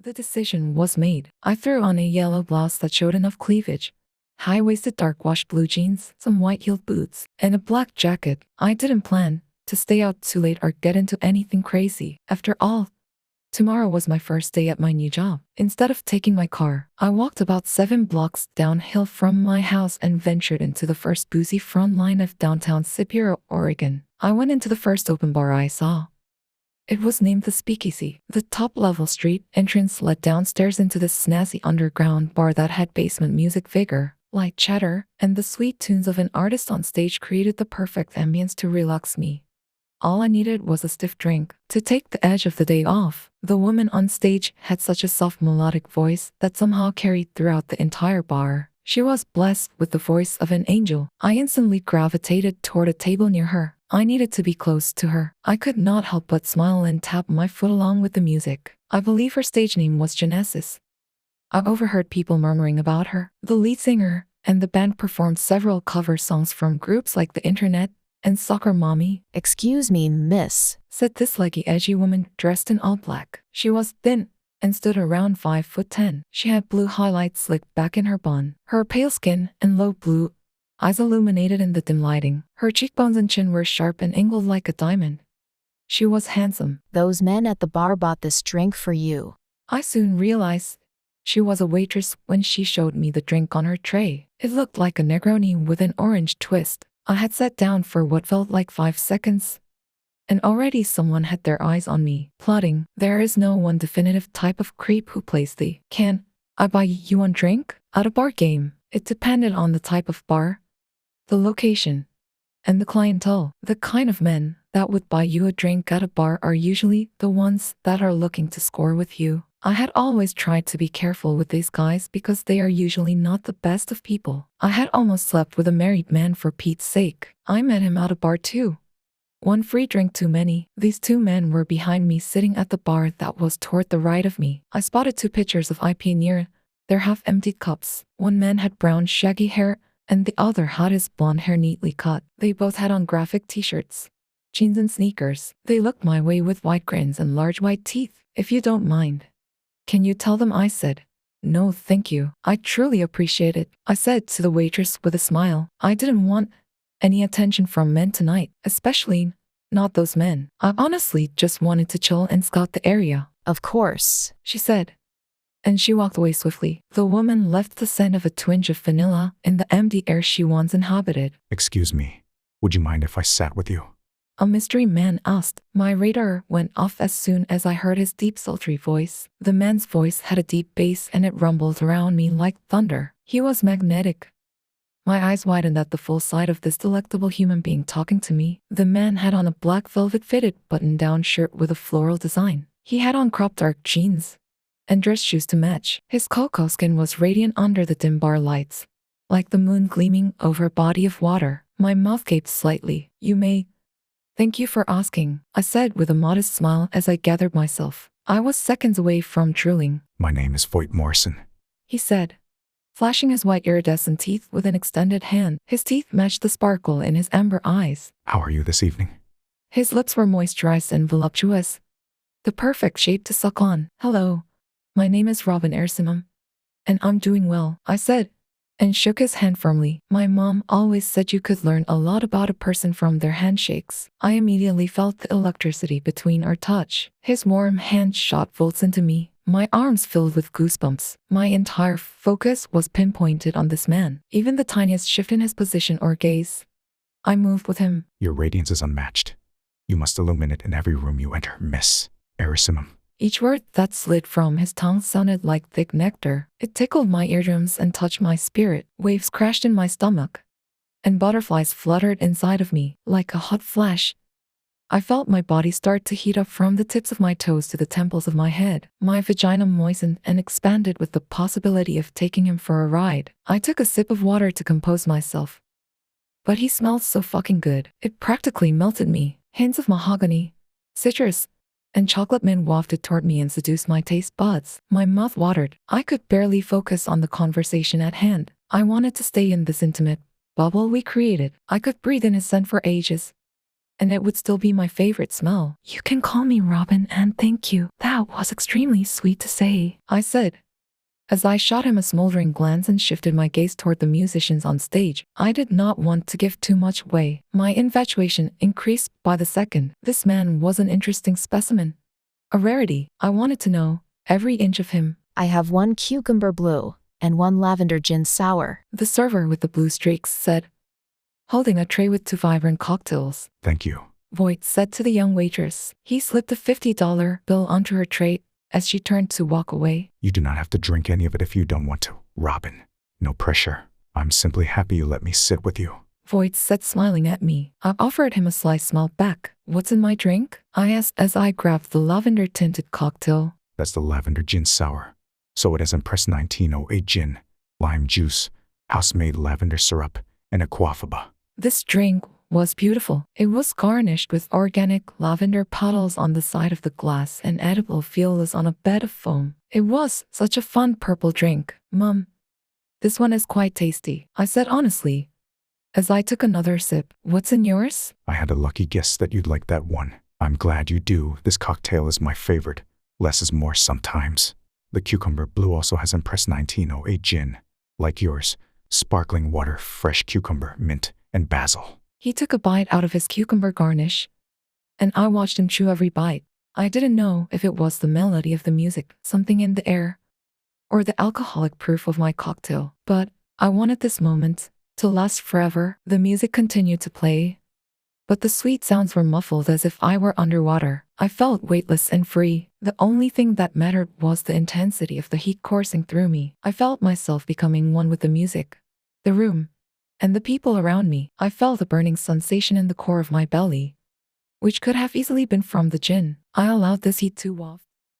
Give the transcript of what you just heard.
The decision was made. I threw on a yellow blouse that showed enough cleavage, high-waisted dark wash blue jeans, some white-heeled boots, and a black jacket. I didn't plan to stay out too late or get into anything crazy. After all, tomorrow was my first day at my new job. Instead of taking my car, I walked about 7 blocks downhill from my house and ventured into the first boozy front line of downtown Superior, Oregon. I went into the first open bar I saw. It was named the Speakeasy. The top-level street entrance led downstairs into this snazzy underground bar that had basement music, vigor, light chatter, and the sweet tunes of an artist on stage created the perfect ambience to relax me. All I needed was a stiff drink to take the edge of the day off. The woman on stage had such a soft melodic voice that somehow carried throughout the entire bar. She was blessed with the voice of an angel. I instantly gravitated toward a table near her. I needed to be close to her. I could not help but smile and tap my foot along with the music. I believe her stage name was Genesis. I overheard people murmuring about her. The lead singer and the band performed several cover songs from groups like The Internet and Soccer Mommy. "Excuse me, miss," said this leggy, edgy woman dressed in all black. She was thin and stood around 5'10". She had blue highlights slicked back in her bun. Her pale skin and low blue eyes illuminated in the dim lighting. Her cheekbones and chin were sharp and angled like a diamond. She was handsome. "Those men at the bar bought this drink for you." I soon realized she was a waitress when she showed me the drink on her tray. It looked like a Negroni with an orange twist. I had sat down for what felt like 5 seconds, and already someone had their eyes on me, plotting. There is no one definitive type of creep who plays the "can I buy you one drink?" at a bar game. It depended on the type of bar, the location, and the clientele. The kind of men that would buy you a drink at a bar are usually the ones that are looking to score with you. I had always tried to be careful with these guys because they are usually not the best of people. I had almost slept with a married man for Pete's sake. I met him at a bar too. One free drink too many. These 2 men were behind me sitting at the bar that was toward the right of me. I spotted 2 pitchers of IPA near their half-emptied cups. One man had brown shaggy hair and the other had his blonde hair neatly cut. They both had on graphic t-shirts, jeans and sneakers. They looked my way with wide grins and large white teeth. "If you don't mind, can you tell them?" I said. "No, thank you. I truly appreciate it," I said to the waitress with a smile. I didn't want any attention from men tonight, especially not those men. I honestly just wanted to chill and scout the area. "Of course," she said, and she walked away swiftly. The woman left the scent of a twinge of vanilla in the empty air she once inhabited. "Excuse me, would you mind if I sat with you?" A mystery man asked. My radar went off as soon as I heard his deep, sultry voice. The man's voice had a deep bass and it rumbled around me like thunder. He was magnetic. My eyes widened at the full sight of this delectable human being talking to me. The man had on a black velvet-fitted button-down shirt with a floral design. He had on cropped dark jeans and dress shoes to match. His cocoa skin was radiant under the dim bar lights, like the moon gleaming over a body of water. My mouth gaped slightly. "You may. Thank you for asking," I said with a modest smile as I gathered myself. I was seconds away from drooling. "My name is Voight Morrison," he said, flashing his white iridescent teeth with an extended hand. His teeth matched the sparkle in his amber eyes. "How are you this evening?" His lips were moisturized and voluptuous, the perfect shape to suck on. "Hello, my name is Robin Ersimum, and I'm doing well," I said, and shook his hand firmly. My mom always said you could learn a lot about a person from their handshakes. I immediately felt the electricity between our touch. His warm hand shot volts into me. My arms filled with goosebumps. My entire focus was pinpointed on this man. Even the tiniest shift in his position or gaze, I moved with him. "Your radiance is unmatched. You must illuminate in every room you enter, Miss Ersimum." Each word that slid from his tongue sounded like thick nectar. It tickled my eardrums and touched my spirit. Waves crashed in my stomach, and butterflies fluttered inside of me like a hot flash. I felt my body start to heat up from the tips of my toes to the temples of my head. My vagina moistened and expanded with the possibility of taking him for a ride. I took a sip of water to compose myself. But he smelled so fucking good. It practically melted me. Hints of mahogany, citrus, and chocolate mint wafted toward me and seduced my taste buds. My mouth watered. I could barely focus on the conversation at hand. I wanted to stay in this intimate bubble we created. I could breathe in his scent for ages. and it would still be my favorite smell. You can call me Robin, and thank you. That was extremely sweet to say, I said, as I shot him a smoldering glance and shifted my gaze toward the musicians on stage. I did not want to give too much away. My infatuation increased by the second. This man was an interesting specimen, a rarity. I wanted to know every inch of him. I have 1 cucumber blue and 1 lavender gin sour. The server with the blue streaks said, holding a tray with 2 vibrant cocktails. Thank you. Voight said to the young waitress. He slipped a $50 bill onto her tray as she turned to walk away. You do not have to drink any of it if you don't want to, Robin. No pressure. I'm simply happy you let me sit with you. Voight said, smiling at me. I offered him a slight smile back. What's in my drink? I asked as I grabbed the lavender-tinted cocktail. That's the lavender gin sour. So it has impressed 1908 gin, lime juice, house-made lavender syrup, and aquafaba. This drink was beautiful. It was garnished with organic lavender petals on the side of the glass and edible feelers on a bed of foam. It was such a fun purple drink. Mum, this one is quite tasty, I said honestly, as I took another sip. What's in yours? I had a lucky guess that you'd like that one. I'm glad you do. This cocktail is my favorite. Less is more sometimes. The cucumber blue also has impressed 1908 gin. Like yours, sparkling water, fresh cucumber, mint, and basil. He took a bite out of his cucumber garnish, and I watched him chew every bite. I didn't know if it was the melody of the music, something in the air, or the alcoholic proof of my cocktail, but I wanted this moment to last forever. The music continued to play, but the sweet sounds were muffled as if I were underwater. I felt weightless and free. The only thing that mattered was the intensity of the heat coursing through me. I felt myself becoming one with the music, the room, and the people around me. I felt a burning sensation in the core of my belly, which could have easily been from the gin. I allowed this heat to waft